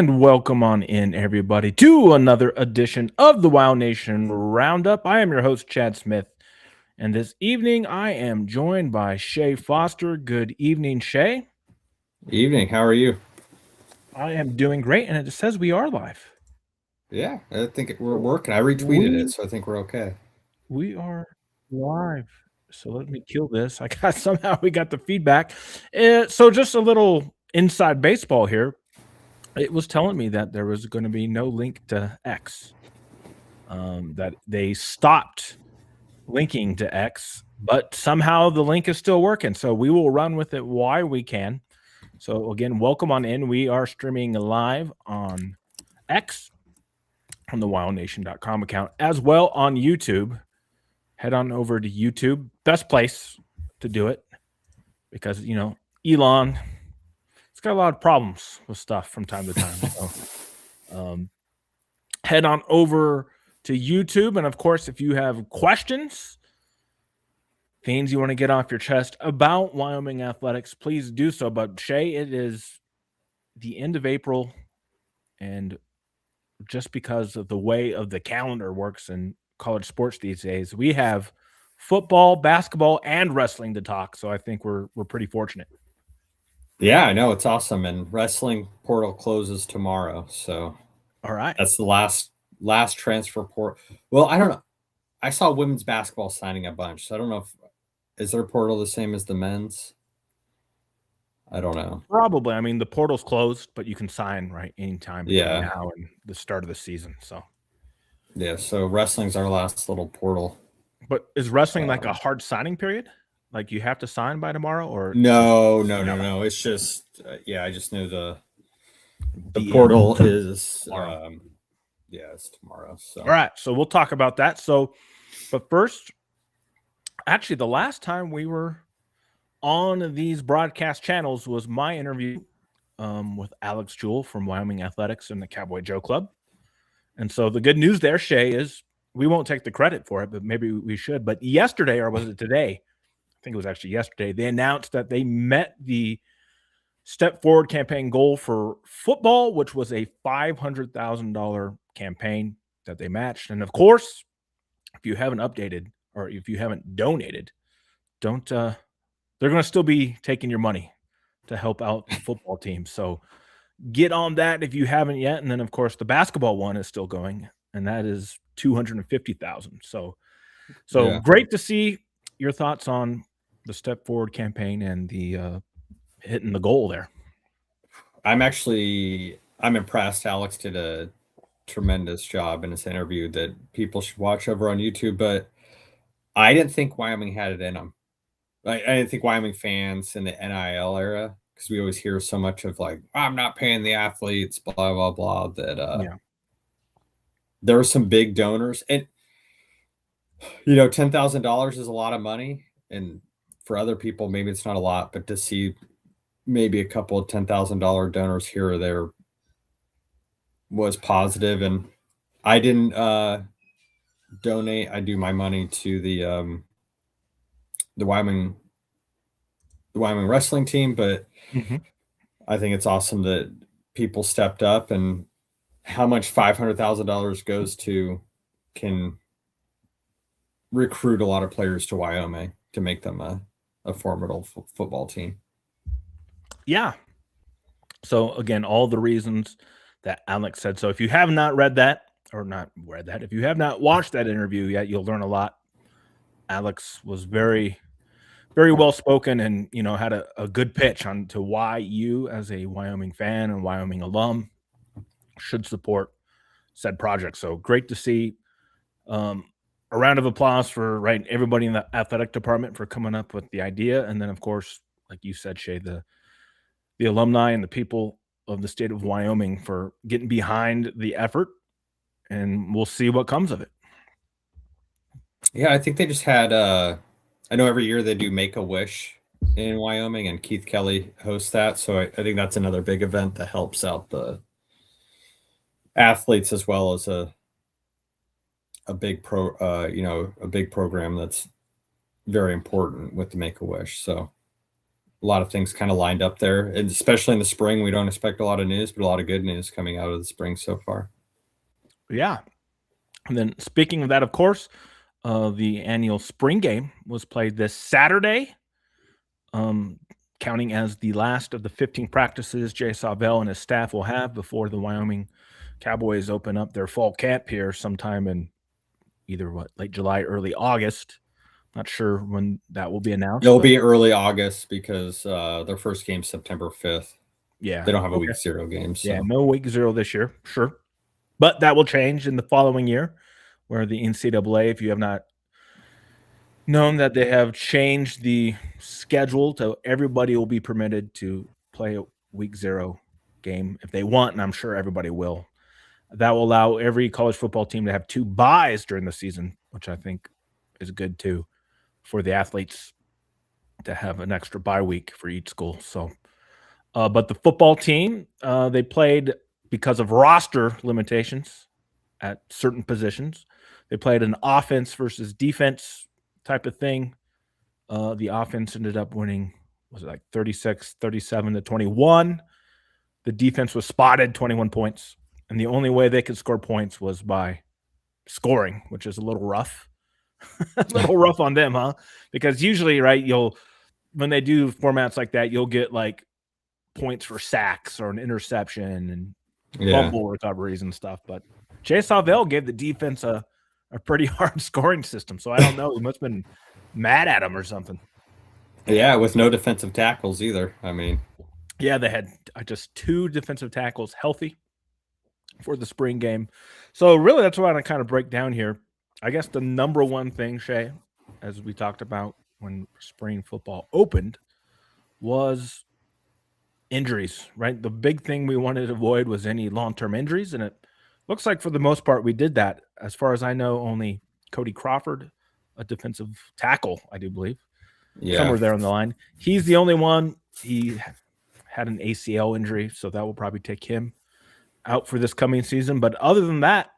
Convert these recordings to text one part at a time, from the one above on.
And welcome on in, everybody, to another edition of the WyoNation Roundup. I am your host, Chad Smith, and this evening I am joined by Shea Foster. Good evening, Shea. Evening. How are you? I am doing great, and it says we are live. Yeah, I think we're working. I retweeted it, We so I think we're okay. we are live. So let me kill this. I got somehow we got the feedback. So just a little inside baseball here. It was telling me that there was going to be no link to X. That they stopped linking to X, but somehow the link is still working. So we will run with it while we can. So again, welcome on in. We are streaming live on X from the WyoNation.com account as well on YouTube. Head on over to YouTube. Best place to do it because, Elon, it's got a lot of problems with stuff from time to time. So head on over to YouTube. And of course, if you have questions, things you want to get off your chest about Wyoming Athletics, please do so. But Shea, it is the end of April, and just because of the way of the calendar works in college sports these days, we have football, basketball, and wrestling to talk. So I think we're pretty fortunate. Yeah, I know it's awesome, and wrestling portal closes tomorrow, so All right. that's the last transfer port. Well, I don't know. I saw women's basketball signing a bunch, so I don't know if is their portal the same as the men's. I don't know. Probably. I mean, the portal's closed, but you can sign right anytime between Yeah, now and the start of the season. So, yeah. So wrestling's our last little portal. but is wrestling like a hard signing period? Like you have to sign by tomorrow, or No. It's just yeah. I just know the DM portal is tomorrow? yeah, it's tomorrow. So All right, so we'll talk about that. So, but first, actually, the last time we were on these broadcast channels was my interview with Alex Jewell from Wyoming Athletics and the Cowboy Joe Club. And so the good news there, Shea, is we won't take the credit for it, but maybe we should. But yesterday, or was it today? I think it was actually yesterday. They announced that they met the Step Forward campaign goal for football, which was a $500,000 campaign that they matched. And of course, if you haven't updated or if you haven't donated, don't they're going to still be taking your money to help out the football team. So get on that if you haven't yet. And then of course the basketball one is still going, and that is 250,000. So yeah. great to see your thoughts on the Step Forward campaign and the hitting the goal there. I'm impressed. Alex did a tremendous job in this interview that people should watch over on YouTube. But I didn't think Wyoming had it in them. I didn't think Wyoming fans in the NIL era, because we always hear so much of like, I'm not paying the athletes, blah blah blah. That Yeah. there were some big donors, and $10,000 is a lot of money, and for other people maybe it's not a lot, but to see maybe a couple of $10,000 donors here or there was positive. And I didn't donate. I do my money to the Wyoming wrestling team, but I think it's awesome that people stepped up, and how much $500,000 goes to can recruit a lot of players to Wyoming to make them a formidable football team. Yeah. So again, all the reasons that Alex said. So if you have not read that, or not read that, if you have not watched that interview yet, you'll learn a lot. Alex was very, very well spoken, and had a good pitch on to why you, as a Wyoming fan and Wyoming alum, should support said project. So great to see. A round of applause for everybody in the athletic department for coming up with the idea, and then of course, like you said, Shea, the alumni and the people of the state of Wyoming for getting behind the effort, and we'll see what comes of it. Yeah, I think they just had I know every year they do Make-A-Wish in Wyoming, and Keith Kelly hosts that. So I think that's another big event that helps out the athletes, as well as a big a big program that's very important with the Make-A-Wish. So lot of things kind of lined up there, and especially in the spring, we don't expect a lot of news, but a lot of good news coming out of the spring so far. Yeah. And then speaking of that, of course, the annual spring game was played this Saturday, counting as the last of the 15 practices Jay Savell and his staff will have before the Wyoming Cowboys open up their fall camp here sometime in either late July, early August. Not sure when that will be announced. It'll be early August because their first game's September 5th. Yeah. They don't have a week 0 game. So. Yeah, no week 0 this year. Sure. But that will change in the following year, where the NCAA, if you have not known that they have changed the schedule to everybody will be permitted to play a week 0 game if they want, and I'm sure everybody will. That will allow every college football team to have 2 byes during the season, which I think is good too for the athletes to have an extra bye week for each school. So, but the football team, they played because of roster limitations at certain positions. They played an offense versus defense type of thing. The offense ended up winning, was it like 36-37 to 21. The defense was spotted 21 points. And the only way they could score points was by scoring, which is a little rough. A little rough on them, huh? Because usually, right, when they do formats like that, you'll get like points for sacks or an interception and fumble recoveries and stuff. But Jay Savell gave the defense a pretty hard scoring system. So I don't know. He must have been mad at him or something. Yeah, with no defensive tackles either. I mean, yeah, they had just 2 defensive tackles healthy for the spring game. So really, that's what I kind of break down here. I guess the number one thing, Shea, as we talked about when spring football opened, was injuries, right? The big thing we wanted to avoid was any long-term injuries, and it looks like for the most part we did that. As far as I know, only Cody Crawford, a defensive tackle, I do believe, somewhere there on the line. He's the only one. He had an ACL injury, so that will probably take him out for this coming season. But other than that,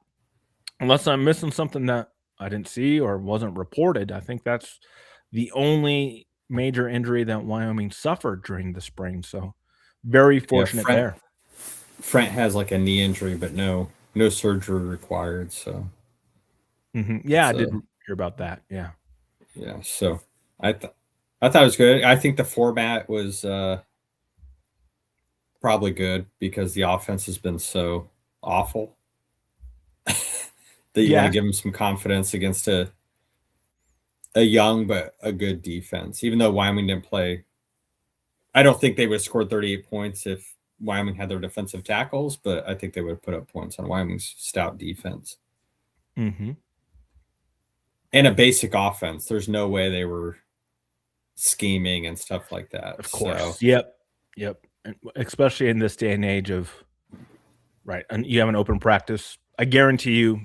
unless I'm missing something that I didn't see or wasn't reported, I think that's the only major injury that Wyoming suffered during the spring. So very fortunate there. Frent has like a knee injury, but no surgery required. So yeah, I did hear about that. Yeah. So I thought it was good. I think the format was probably good because the offense has been so awful that you want to give them some confidence against a young but a good defense. Even though Wyoming didn't play, I don't think they would have scored 38 points if Wyoming had their defensive tackles, but I think they would have put up points on Wyoming's stout defense. And a basic offense. There's no way they were scheming and stuff like that. Of course. So. Yep. And especially in this day and age of, right, and you have an open practice. I guarantee you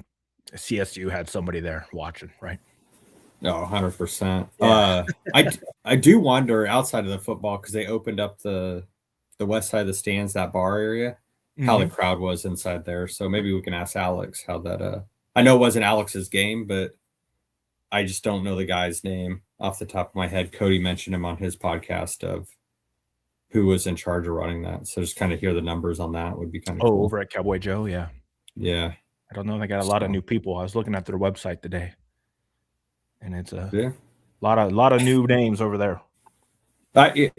CSU had somebody there watching, right? No, 100%. Yeah. I do wonder outside of the football, because they opened up the west side of the stands, that bar area, how the crowd was inside there. So maybe we can ask Alex how that I know it wasn't Alex's game, but I just don't know the guy's name off the top of my head. Cody mentioned him on his podcast of who was in charge of running that. So just kind of hear the numbers on that would be kind of cool. Over at Cowboy Joe, yeah. Yeah. I don't know. They got a lot of new people. I was looking at their website today, and it's a lot of new names over there. I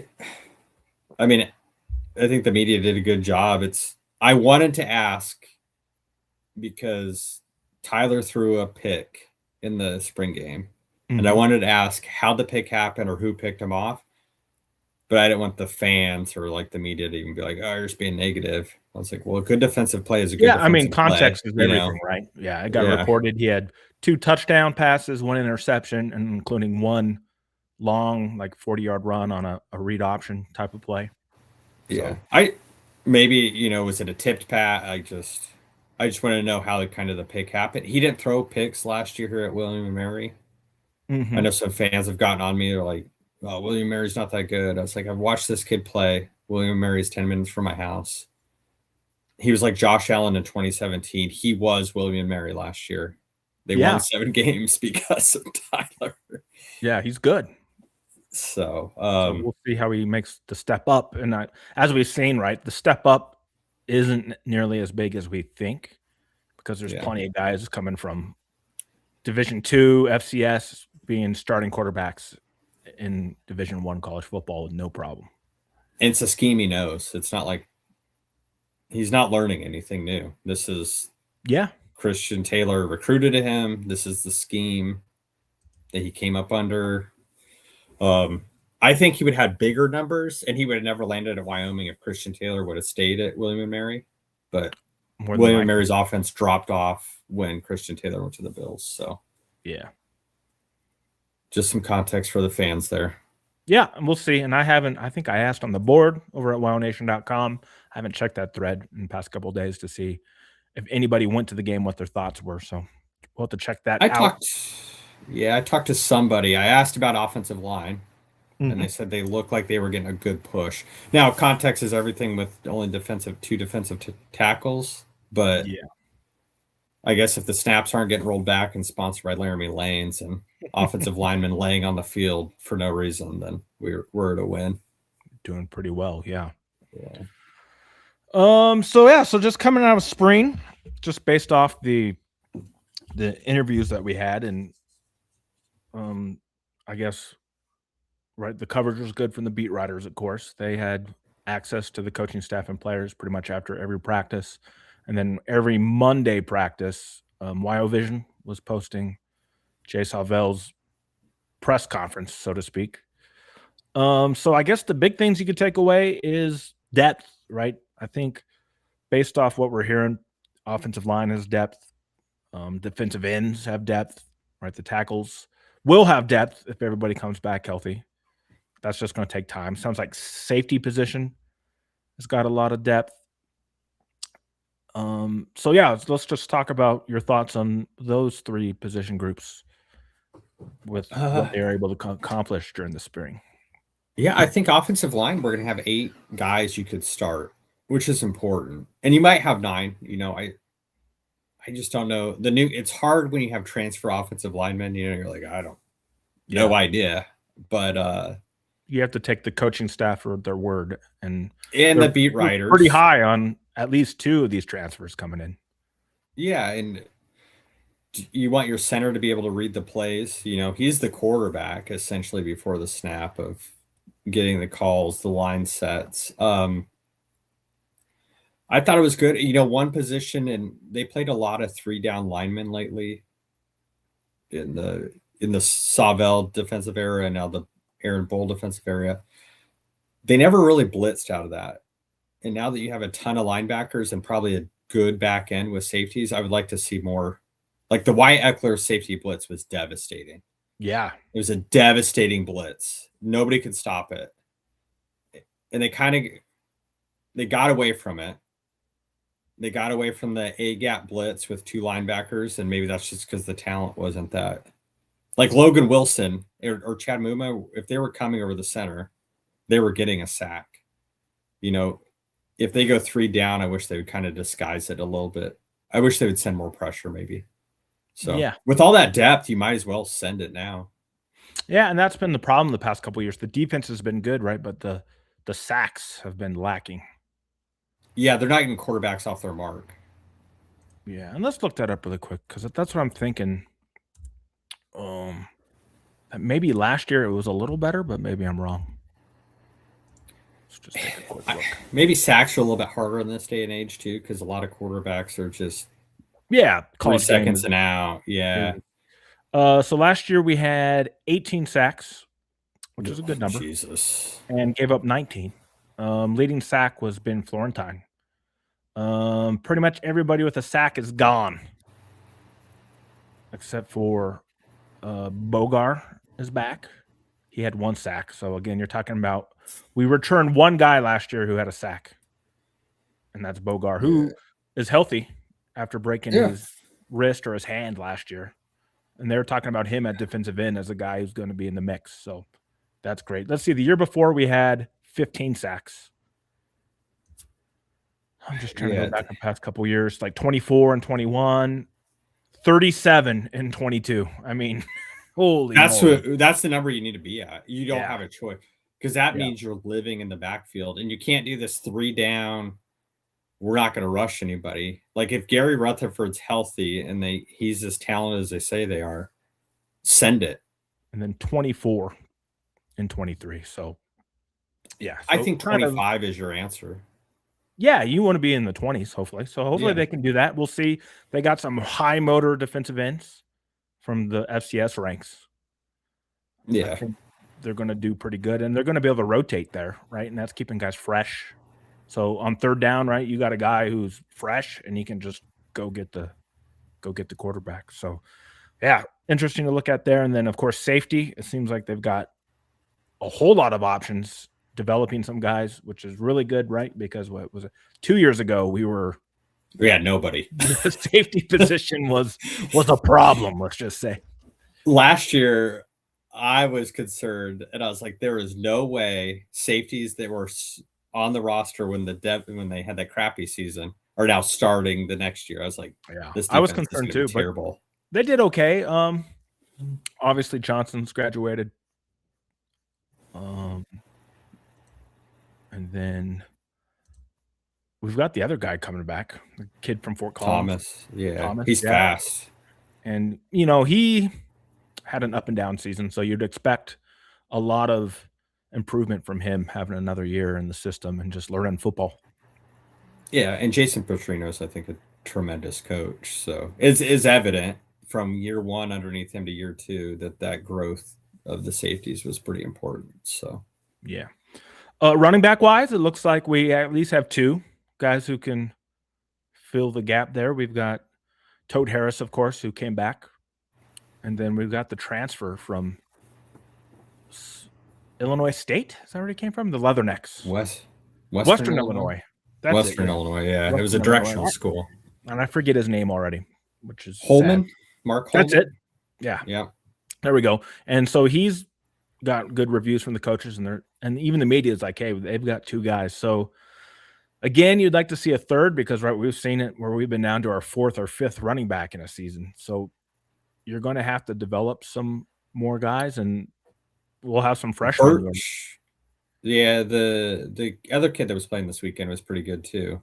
mean, I think the media did a good job. I wanted to ask because Tyler threw a pick in the spring game, and I wanted to ask how the pick happened or who picked him off, but I didn't want the fans or like the media to even be like, "Oh, you're just being negative." I was like, "Well, a good defensive play is a good." Yeah, I mean, context is everything, right? Yeah, it got reported he had 2 touchdown passes, 1 interception, and including 1 long, like 40-yard run on a read option type of play. Yeah, so. Was it a tipped pass? I just want to know how the pick happened. He didn't throw picks last year here at William & Mary. I know some fans have gotten on me. They're like, "Oh, William & Mary's not that good." I was like, "I've watched this kid play. William & Mary's 10 minutes from my house." He was like Josh Allen in 2017. He was William & Mary last year. They won 7 games because of Tyler. Yeah, he's good. So, So we'll see how he makes the step up, and as we've seen, right, the step up isn't nearly as big as we think because there's yeah. plenty of guys coming from Division II, FCS, being starting quarterbacks in Division I college football with no problem. And it's a scheme he knows. It's not like he's not learning anything new. This is Yeah, Christian Taylor recruited him. This is the scheme that he came up under. I think he would have had bigger numbers, and he would have never landed at Wyoming if Christian Taylor would have stayed at William and Mary. But more than William and likely. Mary's offense dropped off when Christian Taylor went to the Bills. So Yeah. just some context for the fans there. Yeah, and we'll see. And I think I asked on the board over at WyoNation.com. I haven't checked that thread in the past couple of days to see if anybody went to the game, what their thoughts were. So we'll have to check that out. I talked to somebody. I asked about offensive line, and Mhm. they said they looked like they were getting a good push. Now, context is everything with only two defensive tackles, but Yeah. I guess if the snaps aren't getting rolled back and sponsored by Laramie Lanes and offensive linemen laying on the field for no reason, then we're at a win. Doing pretty well, yeah. Yeah. So just coming out of spring, just based off the interviews that we had, and I guess right, the coverage was good from the beat writers, of course. They had access to the coaching staff and players pretty much after every practice. And then every Monday practice, WyoVision was posting Jay Salvel's press conference, so to speak. So I guess the big things you could take away is depth, right? I think based off what we're hearing, offensive line has depth, defensive ends have depth, right? The tackles will have depth if everybody comes back healthy. That's just going to take time. Sounds like safety position has got a lot of depth. So yeah, let's just talk about your thoughts on those three position groups with what they're able to accomplish during the spring. Yeah, I think offensive line, we're going to have 8 guys you could start, which is important. And you might have 9. I just don't know. It's hard when you have transfer offensive linemen. You're like, I don't, no idea. But you have to take the coaching staff for their word, and the beat writers pretty high on at least 2 of these transfers coming in. Yeah, and you want your center to be able to read the plays. He's the quarterback essentially before the snap of getting the calls, the line sets. I thought it was good. One position, and they played a lot of 3-down linemen lately in the Savell defensive area and now the Aaron Bull defensive area. They never really blitzed out of that. And now that you have a ton of linebackers and probably a good back end with safeties, I would like to see more. Like the Wyatt Eckler safety blitz was devastating. Yeah. It was a devastating blitz. Nobody could stop it. And they got away from it. They got away from the A-gap blitz with 2 linebackers, and maybe that's just because the talent wasn't that. Like Logan Wilson or Chad Muma, if they were coming over the center, they were getting a sack. If they go 3 down, I wish they would kind of disguise it a little bit. I wish they would send more pressure maybe. So yeah, with all that depth, you might as well send it now. Yeah, and that's been the problem the past couple of years. The defense has been good, right? But the sacks have been lacking. Yeah, they're not getting quarterbacks off their mark. Yeah, and let's look that up really quick because that's what I'm thinking. Maybe last year it was a little better, but maybe I'm wrong. Let's just take a quick look. Maybe sacks are a little bit harder in this day and age too, because a lot of quarterbacks are just 3 seconds and out. Yeah. So last year we had 18 sacks, which is a good number. Jesus. And gave up 19. Leading sack was Ben Florentine. Pretty much everybody with a sack is gone, except for Bogar is back. He had 1 sack. So again, you're talking about we returned 1 guy last year who had a sack, and that's Bogar, who is healthy after breaking his wrist or his hand last year. And they're talking about him at defensive end as a guy who's going to be in the mix. So that's great. Let's see. The year before we had 15 sacks. I'm just trying to go back the past couple years, like 24 and 21, 37 and 22. I mean, Holy That's moly. that's the number you need to be at. You don't Yeah, have a choice because that yeah, means you're living in the backfield, and you can't do this 3 down, we're not gonna rush anybody. Like, if Gary Rutherford's healthy and he's as talented as they say they are, send it. and then 24 and 23, so, yeah, I so think kind of 25 is your answer. yeah, you wanna be in the 20s, hopefully, so hopefully Yeah. they can do that, we'll see. They got some high motor defensive ends from the FCS ranks. I Yeah. think they're gonna do pretty good, and they're gonna be able to rotate there, right, and that's keeping guys fresh. So, on 3rd down, right, you got a guy who's fresh, and he can just go get the quarterback, so, yeah, interesting to look at there, and then, of course, safety, it seems like they've got a whole lot of options, developing some guys, which is really good, right, because what was it 2 years ago, we were Yeah, nobody. the safety position was a problem, let's just say. Last year, I was concerned, and I was like, "There is no way safeties that were on the roster when they had that crappy season are now starting the next year." I was like, Yeah, "This I was defense is concerned going to be too, but terrible." they did okay, obviously, Johnson's graduated, um, and then we've got the other guy coming back, the kid from Fort Collins, Thomas, yeah, Thomas, he's yeah, fast. and, he had an up and down season, so you'd expect a lot of improvement from him having another year in the system and just learning football. Yeah, and Jason Petrino is, I think, a tremendous coach. So it's evident from year one underneath him to year two that growth of the safeties was pretty important. So Yeah. Running back wise, it looks like we at least have 2 guys who can fill the gap there. We've got Tote Harris, of course, who came back, and then we've got the transfer from Illinois State. Is that where he came from? The Leathernecks. West Western Western Illinois, Illinois. That's it, Western yeah. Illinois, yeah, it was a Western Illinois, directional school. and I forget his name already, which is sad. Holman, Mark That's it. Holman, Yeah, yeah. there we go. And so he's got good reviews from the coaches, and even the media is like, "Hey, they've got 2 guys." So again, you'd like to see a 3rd because, right, we've seen it where we've been down to our 4th or 5th running back in a season. So you're gonna have to develop some more guys, and we'll have some freshmen. Birch, yeah, the other kid that was playing this weekend was pretty good too.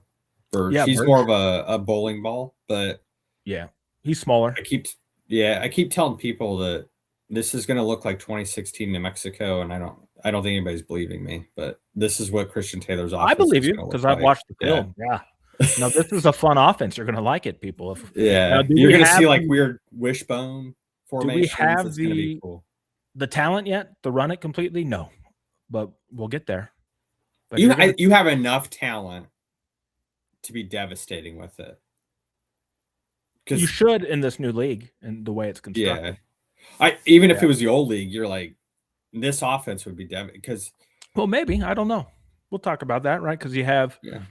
Birch, Yeah, he's Birch. more of a bowling ball, but Yeah, he's smaller. I keep I keep telling people that this is gonna look like 2016 New Mexico, and I don't think anybody's believing me, but this is what Christian Taylor's I offense believe is you gonna look because I've like. watched the Yeah. film. Yeah. No, this is a fun offense. You're gonna like it, people. If now, Yeah. do You're we gonna have see, like, the weird wishbone do we formations, have it's gonna be the cool. talent yet to run it completely? No, but we'll get there. But you're gonna You have enough talent to be devastating with it. you 'Cause should in this new league and the way it's yeah. constructed. Even if Yeah. it was the old league, you're like, this offense would be because Well, maybe, I don't know. We'll talk about that, right? Because you have yeah.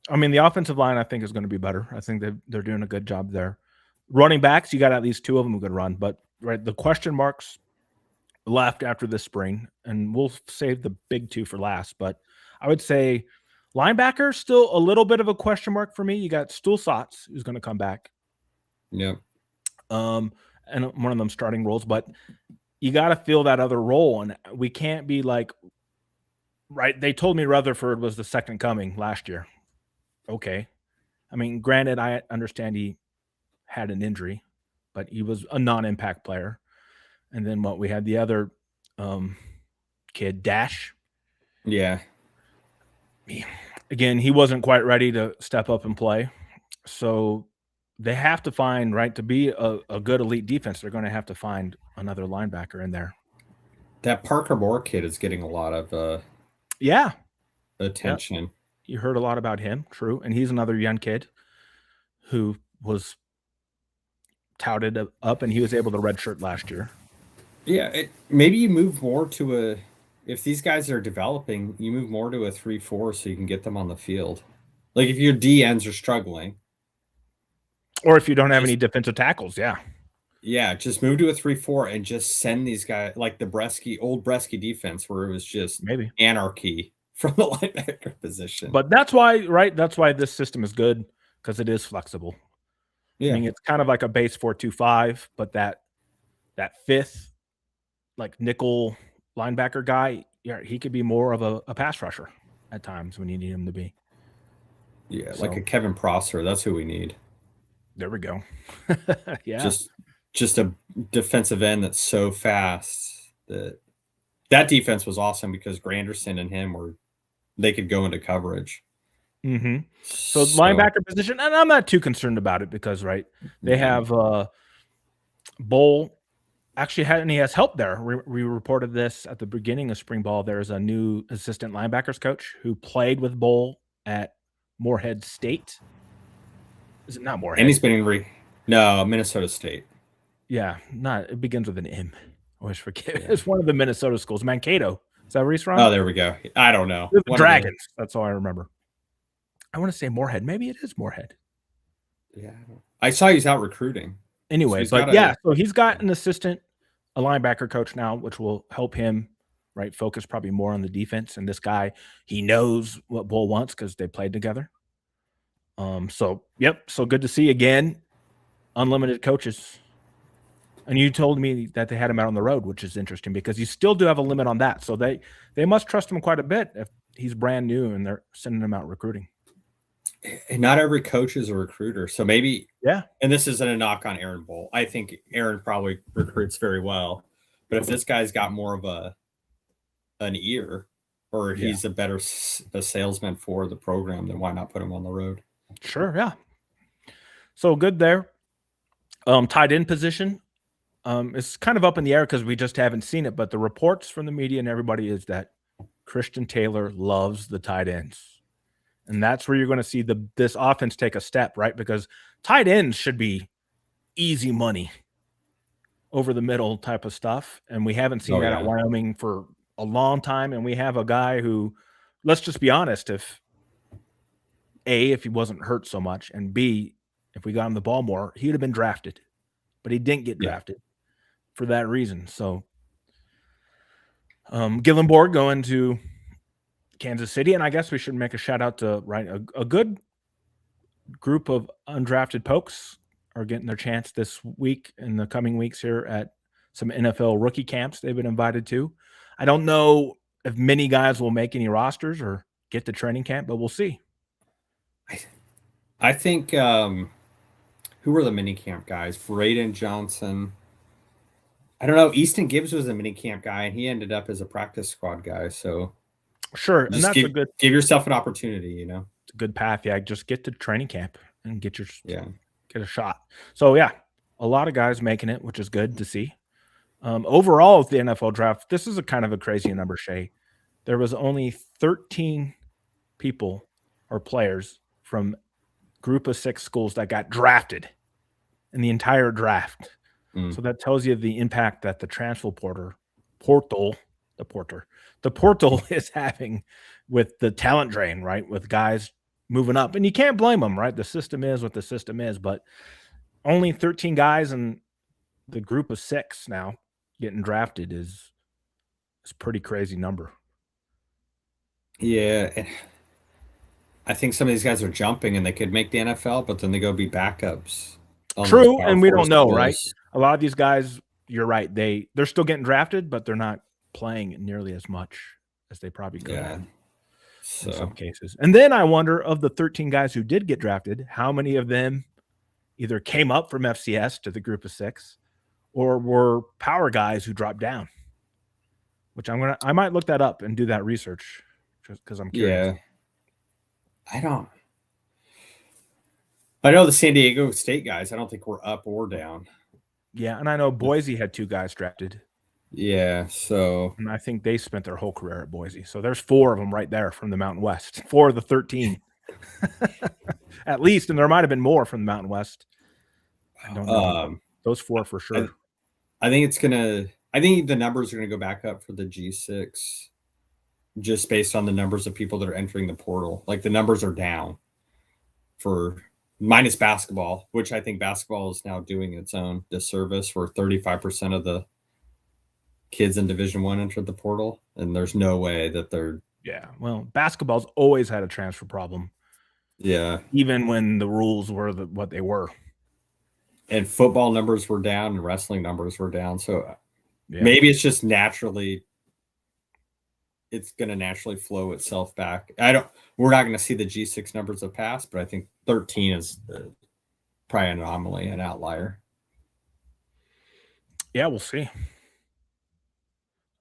I mean, the offensive line, I think, is gonna be better. I think they're doing a good job there. Running backs, you got at least 2 of them who can run, but, right, the question marks left after this spring, and we'll save the big 2 for last, but I would say linebacker, still a little bit of a question mark for me. You got Stulsatz, who's gonna come back, Yep. um, and one of them starting roles, but you gotta fill that other role, and we can't be like right, they told me Rutherford was the second coming last year. Okay. I mean, granted, I understand he had an injury, but he was a non-impact player. And then what we had the other um, kid, Dash. Yeah. Again, he wasn't quite ready to step up and play. So they have to find, right, to be a good elite defense, they're going to have to find another linebacker in there. That Parker Moore kid is getting a lot of Yeah. attention. You heard a lot about him, true. And he's another young kid who was touted up, and he was able to redshirt last year. Yeah, maybe you move more to if these guys are developing, you move more to a 3-4 so you can get them on the field. Like if your D ends are struggling, Or if you don't have any defensive tackles, yeah. yeah, just move to a 3-4 and just send these guys like the old Bresky defense where it was just Maybe anarchy from the linebacker position. But that's why, right? That's why this system is good because it is flexible. Yeah. I mean, it's kind of like a base 4-2-5, but that that fifth, like nickel linebacker guy, yeah, he could be more of a pass rusher at times when you need him to be. Yeah, like a So Kevin Prosser. That's who we need. there we go. Yeah. Just a defensive end that's so fast that defense was awesome because Granderson and him they could go into coverage. Mm-hmm. So So linebacker position, and I'm not too concerned about it because right, they yeah. have Bull actually had, and he has help there. We reported this at the beginning of spring ball. There's a new assistant linebackers coach who played with Bull at Morehead State. Is it not And he's Morehead? been in no, Minnesota State. Yeah, not. It begins with an M. I always forget. Yeah. It's one of the Minnesota schools. Mankato. Is that where he's from? Oh, there we go. I don't know. They're the One of the Dragons. That's all I remember. I want to say Morehead. Maybe it is Morehead. yeah. I saw he's out recruiting. So Anyway, he's but got yeah, a so he's got an assistant, a linebacker coach now, which will help him, right, focus probably more on the defense. And this guy, he knows what Bull wants because they played together. So yep, so good to see again, unlimited coaches. And you told me that they had him out on the road, which is interesting because you still do have a limit on that. So they must trust him quite a bit if he's brand new and they're sending him out recruiting. and not every coach is a recruiter. So maybe, Yeah. and this isn't a knock on Aaron Bull. I think Aaron probably recruits very well. But if this guy's got more of an ear, or Yeah. he's a better a salesman for the program, then why not put him on the road? Sure. Yeah. So good there. Tight end position. It's kind of up in the air because we just haven't seen it, but the reports from the media and everybody is that Christian Taylor loves the tight ends. And that's where you're going to see this offense take a step, right? Because tight ends should be easy money over the middle type of stuff. And we haven't seen Oh that at yeah. Wyoming for a long time. And we have a guy who, let's just be honest, if he wasn't hurt so much, and B, if we got him the ball more, he'd have been drafted. But he didn't get Yeah. drafted for that reason. So Gillenborg going to Kansas City, and I guess we should make a shout out to a good group of undrafted pokes are getting their chance this week in the coming weeks here at some NFL rookie camps they've been invited to. I don't know if many guys will make any rosters or get to training camp, but we'll see. I think who were the minicamp guys? Braden Johnson. I don't know. Easton Gibbs was a minicamp guy, and he ended up as a practice squad guy. So sure, and that's give yourself an opportunity. You know, it's a good path. Yeah, just get to training camp and get a shot. So yeah, a lot of guys making it, which is good to see. Overall, with the NFL draft, this is a kind of a crazy number, Shea. There was only 13 people or players from group of 6 schools that got drafted in the entire draft. So that tells you the impact that the transfer portal is having with the talent drain, right? With guys moving up. And you can't blame them, right? The system is what the system is, but only 13 guys in the group of 6 now getting drafted is a pretty crazy number. Yeah. I think some of these guys are jumping and they could make the NFL, but then they go be backups. True, and we don't know, right? A lot of these guys, you're right, they're still getting drafted, but they're not playing nearly as much as they probably could have in some cases. And then I wonder, of the 13 guys who did get drafted, how many of them either came up from FCS to the group of 6 or were power guys who dropped down, which I might look that up and do that research just because I'm curious. Yeah. I know the San Diego State guys. I don't think we're up or down. Yeah, and I know Boise had 2 guys drafted. Yeah, so and I think they spent their whole career at Boise. So there's 4 of them right there from the Mountain West. 4 of the 13, at least, and there might have been more from the Mountain West. I don't know. Those 4 for sure. I think the numbers are gonna go back up for the G6, just based on the numbers of people that are entering the portal. Like the numbers are down for minus basketball, which I think basketball is now doing its own disservice, where 35% of the kids in Division I entered the portal, and there's no way that they're well, basketball's always had a transfer problem. Yeah. Even when the rules were what they were. and football numbers were down and wrestling numbers were down. So Yeah. maybe it's just naturally, it's going to naturally flow itself back. We're not going to see the G6 numbers of past, but I think 13 is probably an anomaly, an outlier. Yeah, we'll see.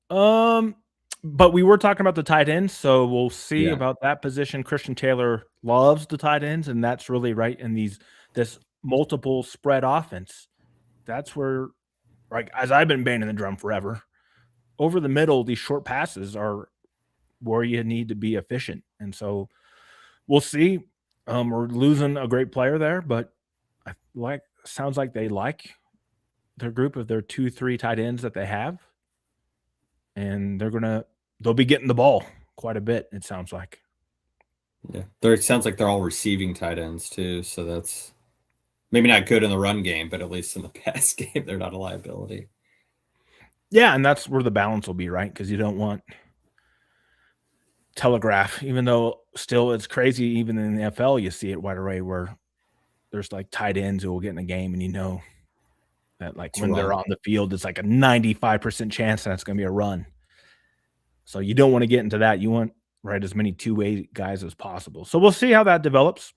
But we were talking about the tight ends, so we'll see Yeah. about that position. Christian Taylor loves the tight ends, and that's really right in this multiple spread offense. That's where, like, as I've been banging the drum forever, over the middle, these short passes are where you need to be efficient. And so we'll see. We're losing a great player there, but I like sounds like they like their group of their 2, 3 tight ends that they have, and they'll be getting the ball quite a bit, it sounds like. Yeah. It sounds like they're all receiving tight ends too. So that's maybe not good in the run game, but at least in the pass game, they're not a liability. Yeah, and that's where the balance will be, right? Because you don't want telegraph, even though still it's crazy. Even in the NFL, you see it wide array where there's like tight ends who will get in a game, and you know that like To when they're run. on the field, it's like a 95% chance that it's going to be a run. So you don't want to get into that. You want right as many two-way guys as possible. So we'll see how that develops.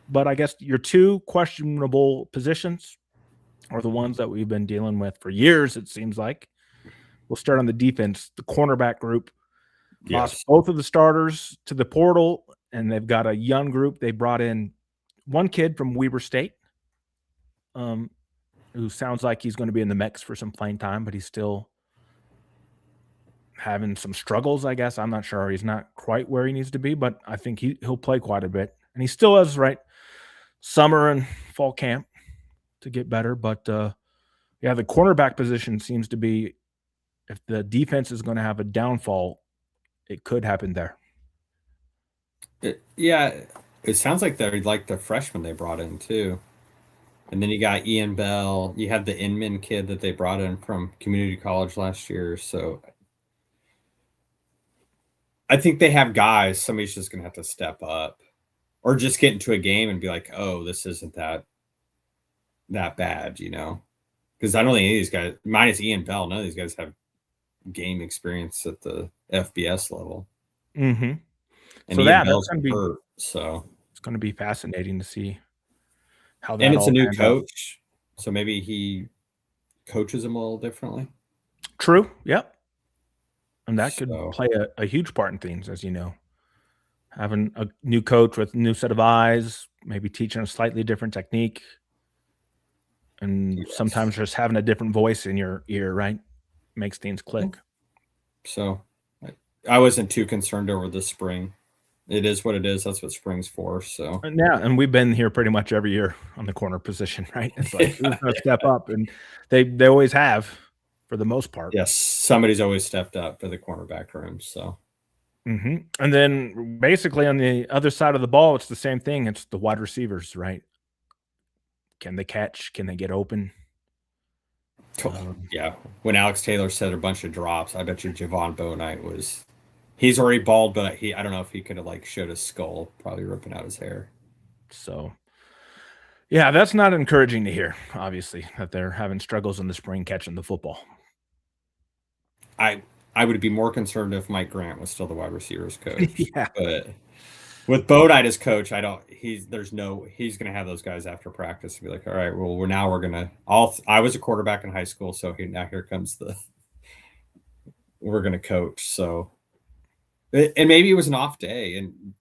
But I guess your two questionable positions are the ones that we've been dealing with for years, it seems like. We'll start on the defense. The cornerback group lost Yes. both of the starters to the portal, and they've got a young group. They brought in one kid from Weber State, who sounds like he's going to be in the mix for some playing time, but he's still having some struggles, I guess. I'm not sure. He's not quite where he needs to be, but I think he'll play quite a bit. And he still has, right, summer and fall camp to get better. But yeah, the cornerback position seems to be, if the defense is going to have a downfall, it could happen there. Yeah. It sounds like they're like the freshman they brought in too. And then you got Ian Bell. You had the Inman kid that they brought in from community college last year. So I think they have guys. Somebody's just going to have to step up or just get into a game and be like, oh, this isn't that bad, you know? Because I don't think any of these guys, minus Ian Bell, none of these guys have game experience at the FBS level. Mm-hmm. And So Ian yeah, that's Bell's hurt. So, it's going to be fascinating to see how and that it's a all new pans out. coach. So maybe he coaches them a little differently. True. Yep. And that could So, play a huge part in things, as you know. Having a new coach with a new set of eyes, maybe teaching a slightly different technique, and yes. sometimes just having a different voice in your ear, right? Makes things click. So I wasn't too concerned over the spring. It is what it is. That's what spring's for. So, And yeah, and we've been here pretty much every year on the corner position, right? It's like who's going to step up, and they always have for the most part. yes, somebody's always stepped up for the cornerback room. So, And then basically on the other side of the ball, it's the same thing. It's the wide receivers, right? Can they catch? Can they get open? yeah, when Alex Taylor said a bunch of drops, I bet you Javon Bonite was. He's already bald, but I don't know if he could have like showed his skull, probably ripping out his hair. So yeah, that's not encouraging to hear, obviously, that they're having struggles in the spring catching the football. I I would be more concerned if Mike Grant was still the wide receivers coach, Yeah. but with Bodite as coach, I don't. He's gonna have those guys after practice and be like, all right, well, we're gonna. I was a quarterback in high school, so now here comes the we're gonna coach. So and maybe it was an off day, and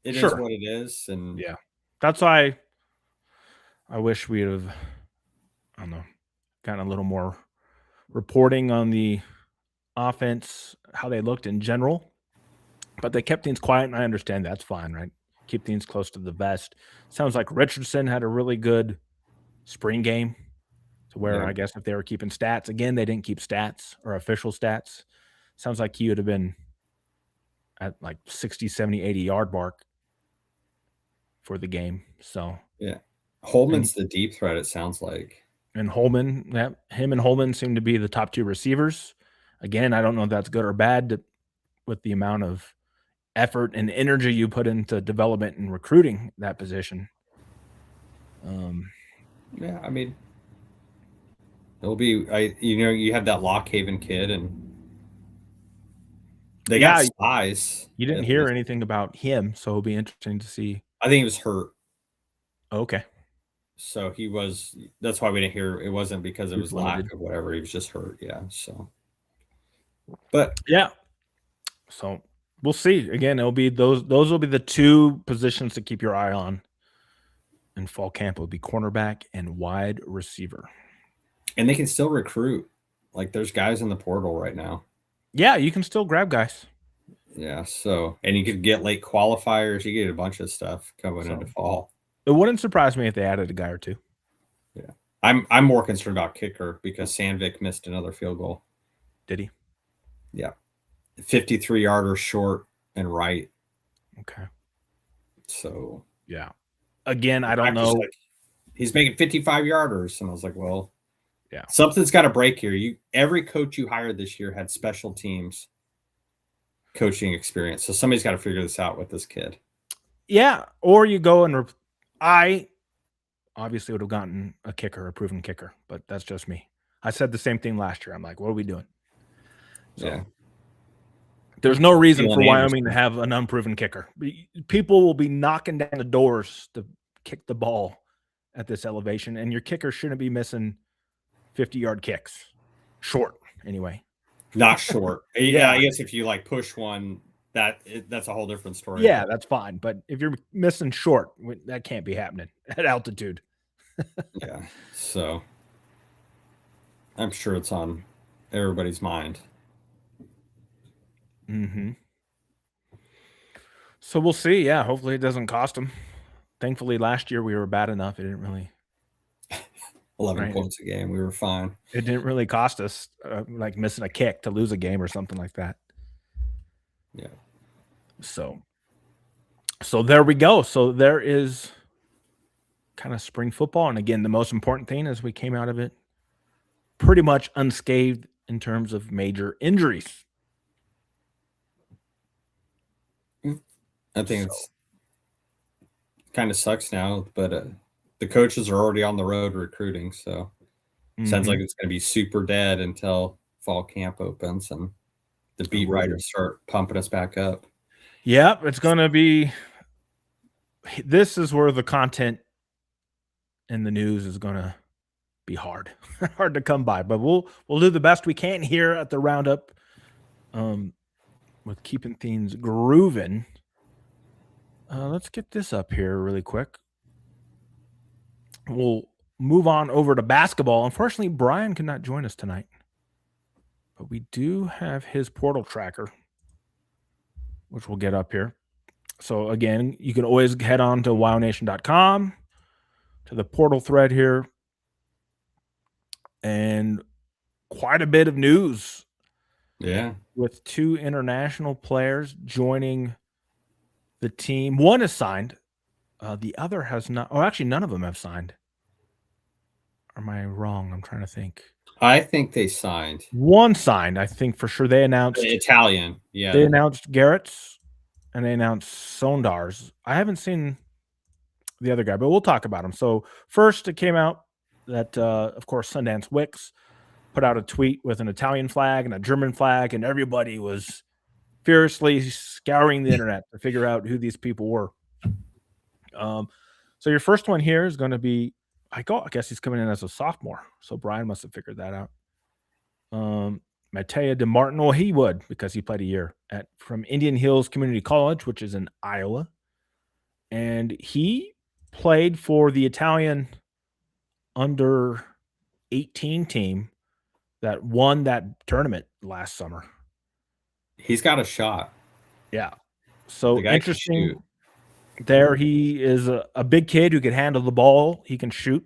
it is Sure. what it is, and Yeah. That's why I wish we'd have, I don't know, gotten a little more reporting on the offense, how they looked in general. But they kept things quiet, and I understand that's fine, right? Keep things close to the vest. Sounds like Richardson had a really good spring game, to where yeah, I guess if they were keeping stats, again, they didn't keep stats or official stats. Sounds like he would have been at like 60, 70, 80-yard mark for the game. So, yeah. and Holman's the deep threat. It sounds like. Holman, yeah, him and Holman seem to be the top two receivers. Again, I don't know if that's good or bad with the amount of effort and energy you put into development and recruiting that position. Yeah, I mean, it'll be you have that Lock Haven kid, and they got Yeah, size you didn't at hear least. anything about him, so it'll be interesting to see. I think he was hurt, Okay, so he was. That's why we didn't hear. It wasn't because it he was was lack limited. of whatever. He was just hurt. Yeah. So, but Yeah, so we'll see. Again, it'll be those will be the two positions to keep your eye on in fall camp. Will be cornerback and wide receiver. and they can still recruit. Like there's guys in the portal right now. Yeah, you can still grab guys. Yeah. So, and you could get late qualifiers. You get a bunch of stuff coming into So fall. it wouldn't surprise me if they added a guy or two. Yeah. I'm more concerned about kicker because Sandvik missed another field goal. Did he? Yeah. 53-yarder short and right. Okay. So Yeah. Again, the I don't practice know. like he's making 55-yarders. And I was like, well, Yeah. something's got to break here. Every coach you hired this year had special teams coaching experience. So somebody's got to figure this out with this kid. Yeah. Or you go and I obviously would have gotten a kicker, a proven kicker, but that's just me. I said the same thing last year. I'm like, what are we doing? So Yeah. there's no reason for Dylan Wyoming to Anderson. have an unproven kicker. People will be knocking down the doors to kick the ball at this elevation, and your kicker shouldn't be missing 50-yard kicks. Short, anyway. Not short. Yeah, Yeah. I guess if you like push one, that's a whole different story. Yeah, But that's fine. But if you're missing short, that can't be happening at altitude. yeah. So I'm sure it's on everybody's mind. Mm-hmm. So we'll see. Yeah, hopefully it doesn't cost them. Thankfully, last year we were bad enough. It didn't really, 11 right? points a game. We were fine. It didn't really cost us like missing a kick to lose a game or something like that. Yeah. So there we go. So there is kind of spring football, and again, the most important thing is we came out of it pretty much unscathed in terms of major injuries. I think So it's kind of sucks now, but the coaches are already on the road recruiting. So sounds like mhm. it's going to be super dead until fall camp opens and the It beat will be. writers start pumping us back up. Yeah, it's going to be. This is where the content in the news is going to be hard, hard to come by. But we'll do the best we can here at the roundup, um, with keeping things grooving. Let's get this up here really quick. We'll move on over to basketball. Unfortunately, Brian could not join us tonight, but we do have his portal tracker, which we'll get up here. So again, you can always head on to WyoNation.com to the portal thread here, and quite a bit of news Yeah. with two international players joining the team. One is signed, the other has not. Oh, actually, none of them have signed. Or am I wrong? I'm trying to think. I think they signed One signed, I think for sure. They announced Italian. they Yeah. announced Garrett's and they announced Sondar's. I haven't seen the other guy, but we'll talk about him. So first, it came out that, of course, Sundance Wicks put out a tweet with an Italian flag and a German flag, and everybody was fiercely scouring the internet to figure out who these people were. So your first one here is going to be, I guess he's coming in as a sophomore. So Brian must have figured that out. Matea DeMartin, well, he would because he played a year from Indian Hills Community College, which is in Iowa, and he played for the Italian under 18 team that won that tournament last summer. He's got a shot. Yeah. The So guy can shoot. interesting. There, he is a big kid who can handle the ball. He can shoot.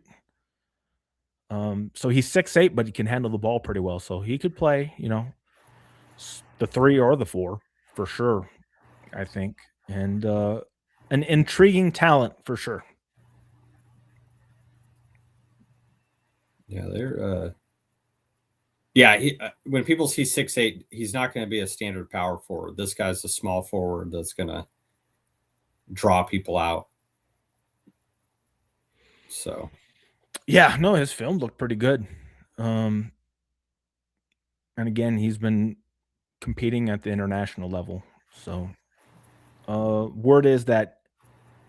So he's 6'8", but he can handle the ball pretty well. So he could play, the 3 or the 4 for sure, I think. And an intriguing talent for sure. Yeah, they're yeah, when people see 6'8", he's not going to be a standard power forward. This guy's a small forward that's going to draw people out. So Yeah, no, his film looked pretty good. And again, he's been competing at the international level. So, word is that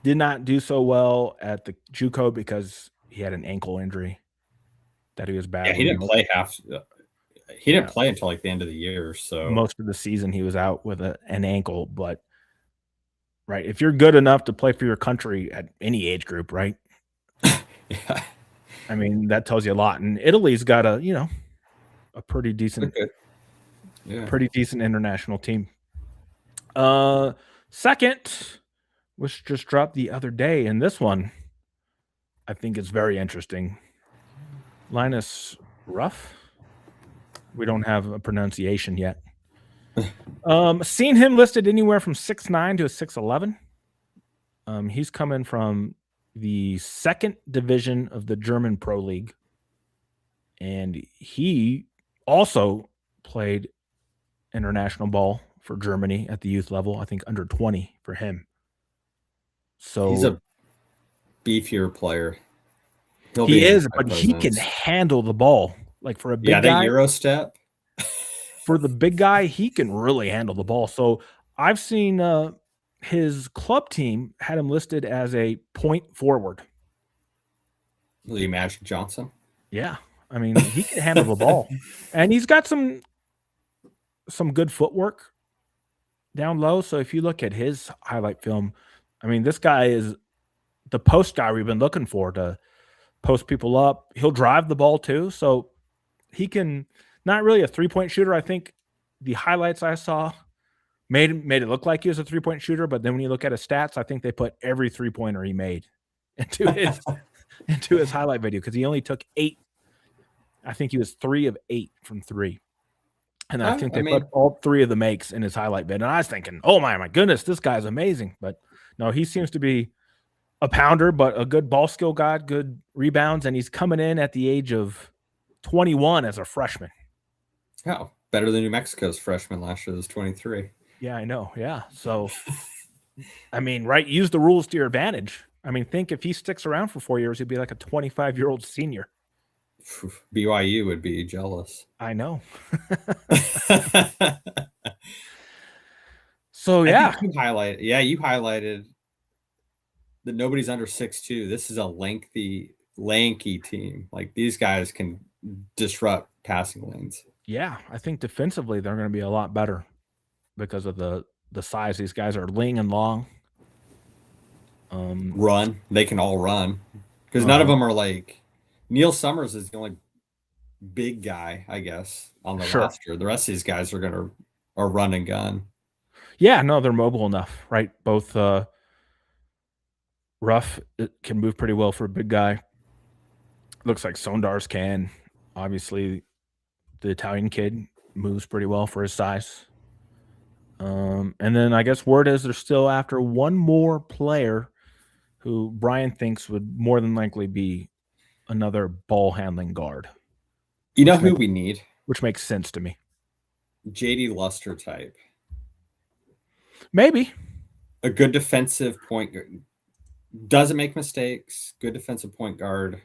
did not do so well at the JUCO because he had an ankle injury that he was Yeah, he battling. didn't play half. He didn't Yeah, play until like the end of the year. So most of the season he was out with an ankle. But right, if you're good enough to play for your country at any age group, right? yeah, I mean, that tells you a lot. And Italy's got a they're good. Yeah, pretty decent international team. Uh, second, which just dropped the other day, and this one I think is very interesting. Linus Ruff. We don't have a pronunciation yet. Seen him listed anywhere from 6'9" to a 6'11". He's coming from the second division of the German Pro League, and he also played international ball for Germany at the youth level. I think under 20 for him. he's So a beefier player. He'll be he an is, inside but he can presence. handle the ball. Like for a Yeah, big that guy, Euro step. he can really handle the ball. So I've seen his club team had him listed as a point forward. Lee Magic Johnson. Yeah. I mean, he can handle the ball. And he's got some good footwork down low. So if you look at his highlight film, I mean, this guy is the post guy we've been looking for to post people up. He'll drive the ball too. So he can not really a 3-point shooter. I think the highlights I saw made it look like he was a 3-point shooter, but then when you look at his stats, I think they put every 3-pointer he made into his highlight video because he only took 8. I think he was 3 of 8 from 3. And I think I they put mean, all 3 of the makes in his highlight vid. And I was thinking, "Oh my goodness, this guy's amazing." But no, he seems to be a pounder, but a good ball skill guy, good rebounds, and he's coming in at the age of 21 as a freshman. oh, better than New Mexico's freshman last year was 23. Yeah, I know. Yeah. So, I mean, right, use the rules to your advantage. I mean, think if he sticks around for 4 years, he'd be like a 25-year-old senior. BYU would be jealous. I know. I So, think yeah. you highlighted that nobody's under 6'2". This is a lanky team. Like these guys can disrupt passing lanes. Yeah, I think defensively they're going to be a lot better because of the size. These guys are lean and long. Run. They can all run. Because none of them are like Neil Summers is the only big guy, I guess, on the Sure. roster. The rest of these guys are run and gun. Yeah, no, they're mobile enough, right? Both Ruff can move pretty well for a big guy. Looks like Sondars can. Obviously, the Italian kid moves pretty well for his size. And then I guess word is they're still after one more player who Brian thinks would more than likely be another ball handling guard. You know who we need? Which makes sense to me. JD Luster type. Maybe. A good defensive point guard. Doesn't make mistakes. Good defensive point guard.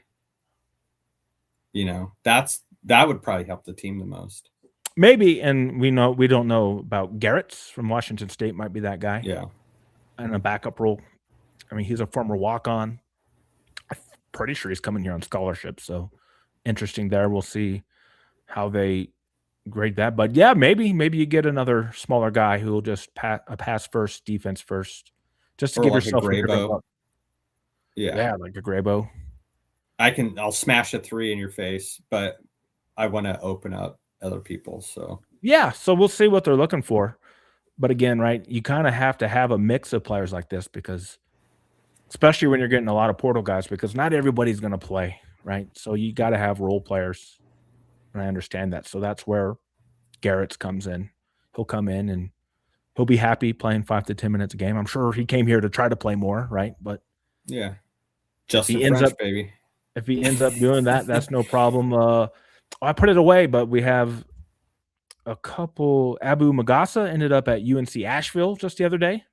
You know, that would probably help the team the most. Maybe, and we don't know about Garrett's from Washington State might be that guy. Yeah. And a backup role. I mean, he's a former walk-on. I'm pretty sure he's coming here on scholarship, so interesting there. We'll see how they grade that. But yeah, maybe you get another smaller guy who will just pass first, defense first, just to Or give like a yourself a different Graybo. look. Yeah, like a Graybo. I'll smash a 3 in your face, but I want to open up other people. So Yeah, so we'll see what they're looking for. But again, right, you kind of have to have a mix of players like this because especially when you're getting a lot of portal guys because not everybody's going to play, right? So you got to have role players. And I understand that. So that's where Garrett's comes in. He'll come in and he'll be happy playing 5 to 10 minutes a game. I'm sure he came here to try to play more, right? But yeah, if he Justin ends French, up baby. if he ends up doing that, that's no problem. I put it away, but we have a couple. Abu Magasa ended up at UNC Asheville just the other day.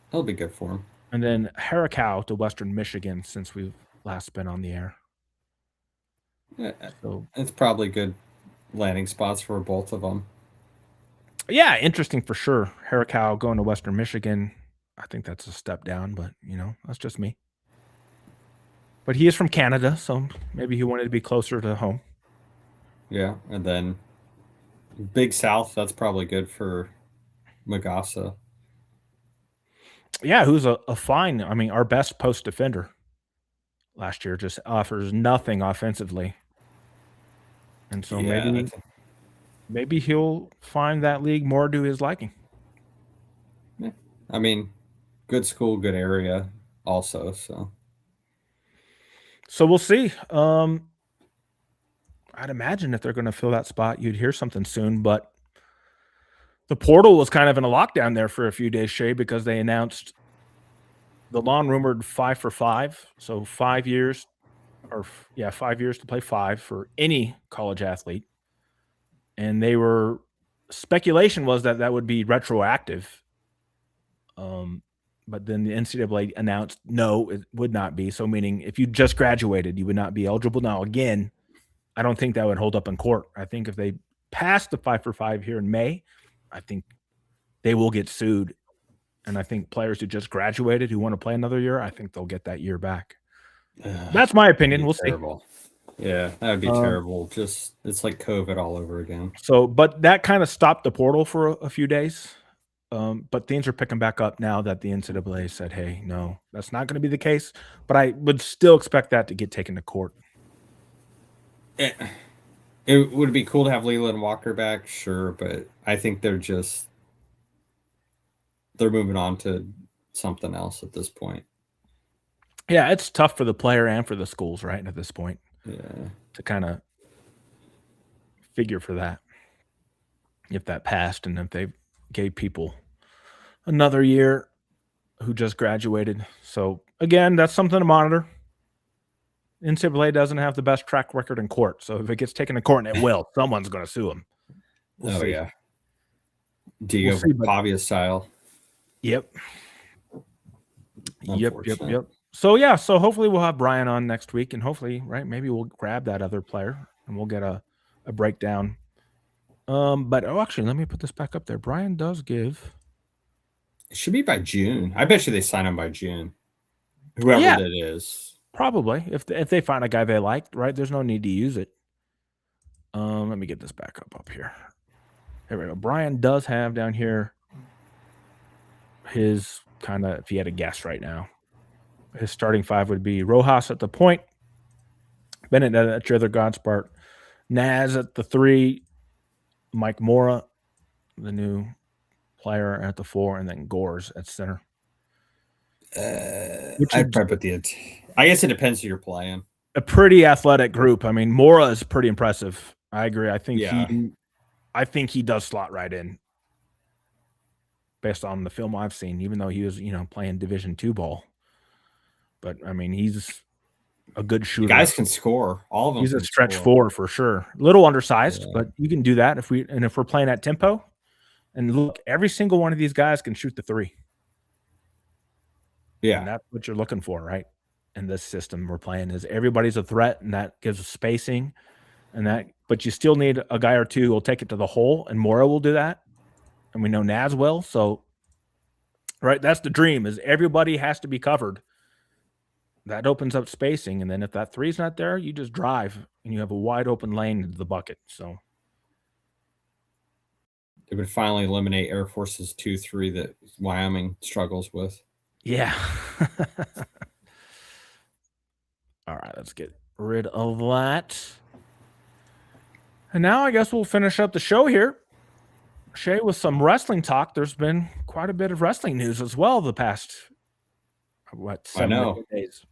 That'll be good for him. And then Harricow to Western Michigan since we've last been on the air. Yeah, So it's probably good landing spots for both of them. yeah, interesting for sure. Harricow going to Western Michigan. I think that's a step down, but that's just me. But he is from Canada, so maybe he wanted to be closer to home. Yeah, and then Big South, that's probably good for Magassa. Yeah, who's a fine. I mean, our best post defender last year just offers nothing offensively, and so Yeah, maybe he'll find that league more to his liking. yeah. I mean, good school, good area, also. So we'll see. I'd imagine if they're going to fill that spot, you'd hear something soon. But the portal was kind of in a lockdown there for a few days, Shay, because they announced the long rumored 5 for 5. So 5 years, 5 years to play five for any college athlete. And speculation was that that would be retroactive. But then the NCAA announced no, it would not be. So meaning if you just graduated, you would not be eligible. Now again, I don't think that would hold up in court. I think if they pass the 5 for 5 here in May, I think they will get sued. And I think players who just graduated who want to play another year, I think they'll get that year back. That's my That'd opinion. be We'll see. terrible. Yeah, that would be Um, terrible. Just it's like COVID all over again. but that kind of stopped the portal for a few days. But things are picking back up now that the NCAA said, "Hey, no, that's not going to be the case." But I would still expect that to get taken to court. It would be cool to have Leland Walker back, sure, but I think they're moving on to something else at this point. Yeah, it's tough for the player and for the schools, right? At this point, Yeah. to kind of figure for that if that passed and if they gave people another year who just graduated. So again, that's something to monitor. NCAA doesn't have the best track record in court, so if it gets taken to court, and it will, someone's going to sue them. We'll Oh see. yeah. We'll Diego see. But Pavia style. yep, Unfortunate. yep. So yeah, so hopefully we'll have Brian on next week, and hopefully, right, maybe we'll grab that other player and we'll get a breakdown. But actually, let me put this back up there. Brian does give. It should be by June. I bet you they sign him by June. Whoever Yeah, that is. probably if they find a guy they like, right? There's no need to use it. Let me get this back up here. There we go. Brian does have down here his kind of, if he had a guess right now, his starting five would be Rojas at the point, Bennett at your other Godspart, Naz at the 3, Mike Mora, the new player, at the 4, and then Gores at center. Which I'd is probably put I guess it depends who you're playing. a pretty athletic group. I mean, Mora is pretty impressive. I agree. I think he does slot right in based on the film I've seen, even though he was, playing Division II ball. But I mean, he's a good shooter. The guys can score. All of them. He's a stretch four for sure. A little undersized, but you can do that if we're playing at tempo. And look, every single one of these guys can shoot the 3. Yeah. And that's what you're looking for, right? In this system we're playing is everybody's a threat, and that gives spacing, but you still need a guy or two who will take it to the hole, and Mora will do that. And we know Naz will. So, right, that's the dream, is everybody has to be covered. That opens up spacing, and then if that 3's not there, you just drive, and you have a wide open lane into the bucket. So it would finally eliminate Air Force's 2-3 that Wyoming struggles with. Yeah. All right, let's get rid of that. And now I guess we'll finish up the show here, Shay, with some wrestling talk. There's been quite a bit of wrestling news as well the past, 7 to 8 days.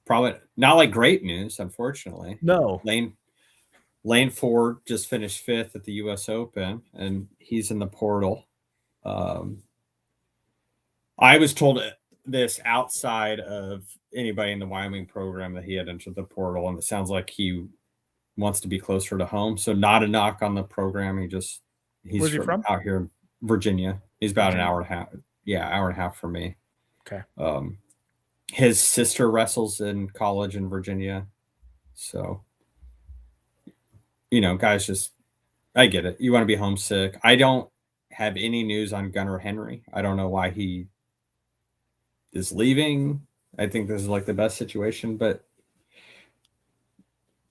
Probably not like great news, unfortunately. No. Lane Ford just finished 5th at the U.S. Open, and he's in the portal. I was told this outside of anybody in the Wyoming program that he had entered the portal, and it sounds like he wants to be closer to home. So not a knock on the program. He's Where's he from? Out here in Virginia. He's about an hour and a half. Yeah, hour and a half from me. Okay. His sister wrestles in college in Virginia. So guys just I get it. You wanna be homesick. I don't have any news on Gunnar Henry. I don't know why he is leaving. I think this is, like, the best situation, but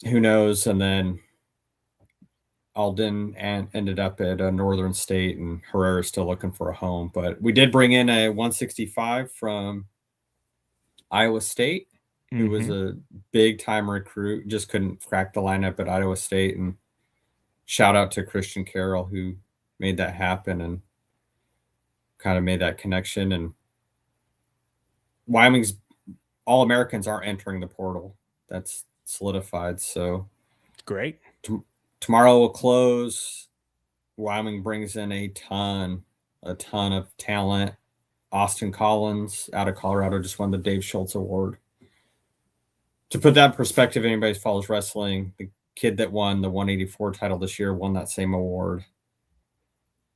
who knows? And then Alden ended up at a Northern State, and Herrera's still looking for a home. But we did bring in a 165 from Iowa State, who was a big time recruit, just couldn't crack the lineup at Iowa State. And shout out to Christian Carroll, who made that happen and kind of made that connection. And Wyoming's All Americans aren't entering the portal. That's solidified. So Great. Tomorrow will close. Wyoming brings in a ton of talent. Austin Collins out of Colorado just won the Dave Schultz Award. To put that in perspective, anybody who follows wrestling, the kid that won the 184 title this year won that same award.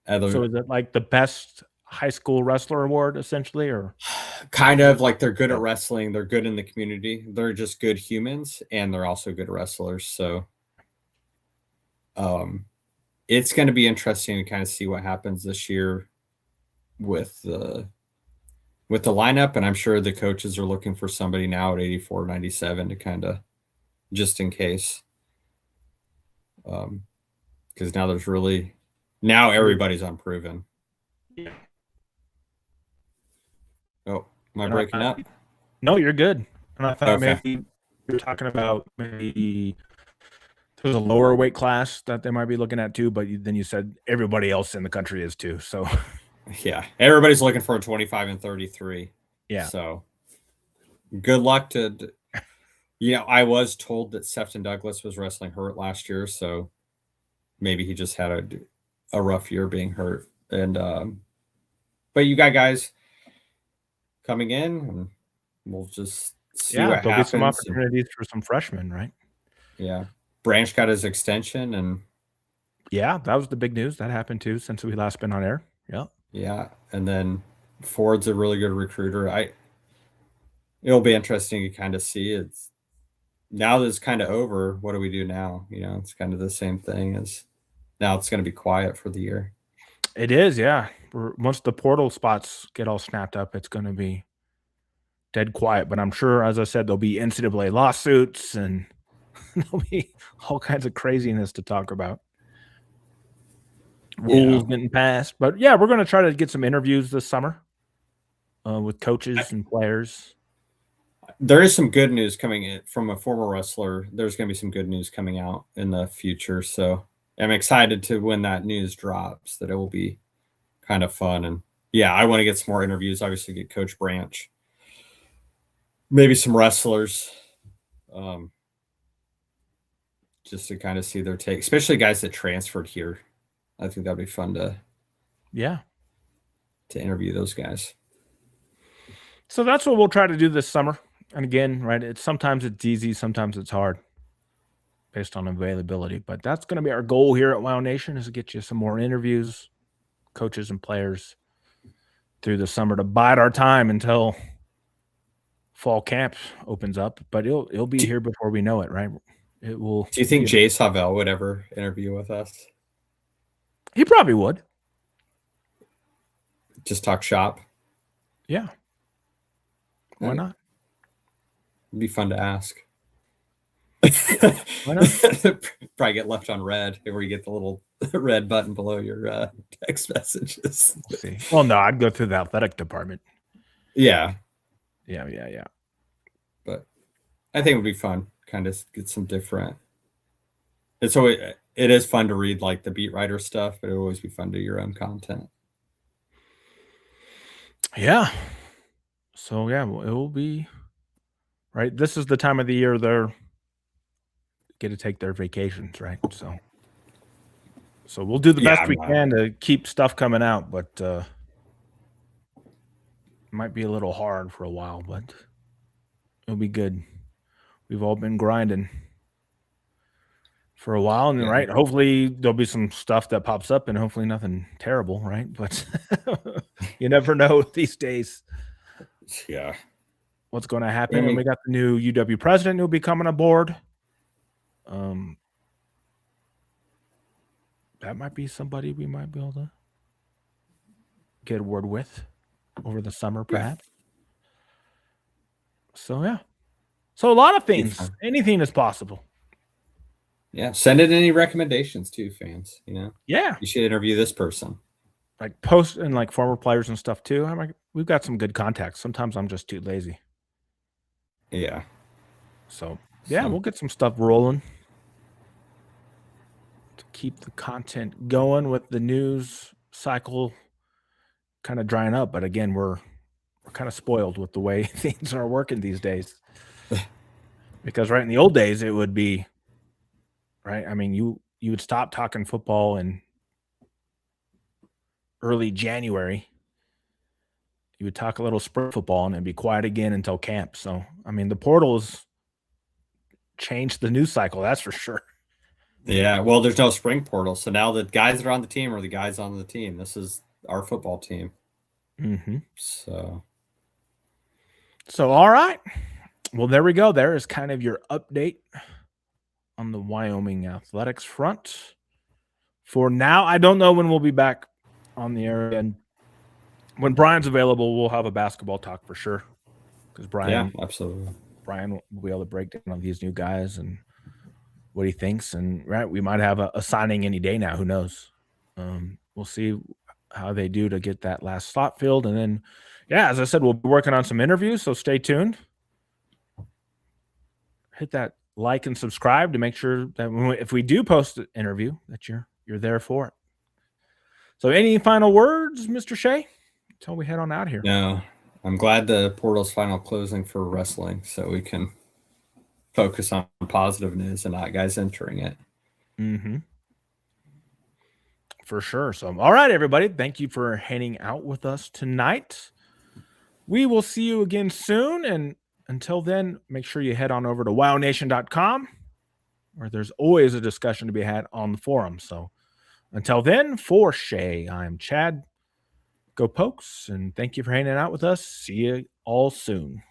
So is it like the best high school wrestler award, essentially, or kind of like they're good at wrestling, they're good in the community, they're just good humans, and they're also good wrestlers. So it's going to be interesting to kind of see what happens this year with the lineup. And I'm sure the coaches are looking for somebody now at 84, 97 to kind of just in case. Because now everybody's unproven. Yeah. Oh, am I breaking up? No, you're good. And I thought maybe you're talking about maybe there's a lower weight class that they might be looking at too, but then you said everybody else in the country is too. So yeah, everybody's looking for a 25 and 33. Yeah. So good luck to. I was told that Sefton Douglas was wrestling hurt last year, so maybe he just had a rough year being hurt. And but you got guys coming in, and we'll just see what happens. There'll be some opportunities for some freshmen, right? Yeah. Branch got his extension, and yeah, that was the big news. That happened too since we last been on air. Yeah. Yeah. And then Ford's a really good recruiter. It'll be interesting to kind of see. It's now that it's kind of over, what do we do now? It's kind of the same thing as now it's going to be quiet for the year. It is, yeah. Once the portal spots get all snapped up, it's going to be dead quiet. But I'm sure, as I said, there'll be NCAA lawsuits and there'll be all kinds of craziness to talk about. Rules getting passed. But yeah, we're going to try to get some interviews this summer with coaches and players. There is some good news coming in from a former wrestler. There's going to be some good news coming out in the future. So I'm excited to when that news drops, that it will be kind of fun. And yeah, I want to get some more interviews, obviously get Coach Branch, maybe some wrestlers, just to kind of see their take, especially guys that transferred here. I think that'd be fun to interview those guys. So that's what we'll try to do this summer. And again, right, sometimes it's easy, sometimes it's hard based on availability. But that's going to be our goal here at WyoNation, is to get you some more interviews, coaches and players through the summer to bide our time until fall camp opens up. But it'll be here before we know it, right? It will. Do you think Jay Savell would ever interview with us? He probably would. Just talk shop? Yeah. Why not? It'd be fun to ask. Why not? Probably get left on red, where you get the little red button below your text messages. See. Well, no, I'd go through the athletic department. Yeah. But I think it would be fun, kind of get some different. And so it is fun to read like the beat writer stuff, but it will always be fun to do your own content. Yeah. So yeah, it will be right. This is the time of the year they're get to take their vacations, right? So we'll do the best we can to keep stuff coming out, but it might be a little hard for a while, but it'll be good. We've all been grinding for a while, and right, hopefully there'll be some stuff that pops up, and hopefully nothing terrible, right? But you never know these days. Yeah. What's going to happen? And we got the new UW president who'll be coming aboard. that might be somebody we might be able to get a word with over the summer, Yeah. perhaps. So yeah. So a lot of Be things. fun. Anything is possible. Yeah. Send in any recommendations too, fans. Yeah. You should interview this person. Like post and like former players and stuff too. I'm like, we've got some good contacts. Sometimes I'm just too lazy. Yeah. So yeah, So we'll get some stuff rolling to keep the content going with the news cycle kind of drying up. But again, we're kind of spoiled with the way things are working these days. Because right in the old days, it would be right. I mean, you would stop talking football in early January. You would talk a little spring football and then be quiet again until camp. So I mean, the portals changed the news cycle. That's for sure. yeah, well, there's no spring portal, so now the guys that are on the team are the guys on the team. This is our football team. Mm-hmm. So So all right. Well, there we go. There is kind of your update on the Wyoming Athletics front. For now, I don't know when we'll be back on the air, and when Brian's available, we'll have a basketball talk for sure. Because yeah, absolutely. Brian will be able to break down on these new guys and what he thinks. And right, we might have a signing any day now. Who knows? We'll see how they do to get that last slot filled, and then, yeah, as I said, we'll be working on some interviews. So stay tuned. Hit that like and subscribe to make sure that if we do post an interview, that you're there for it. So, any final words, Mr. Shea, until we head on out here? No, I'm glad the portal's final closing for wrestling, so we can focus on positive news and not guys entering it. Mm-hmm. For sure. So, all right, everybody. Thank you for hanging out with us tonight. We will see you again soon. And until then, make sure you head on over to WyoNation.com, where there's always a discussion to be had on the forum. So, until then, for Shea, I'm Chad. Go Pokes, and thank you for hanging out with us. See you all soon.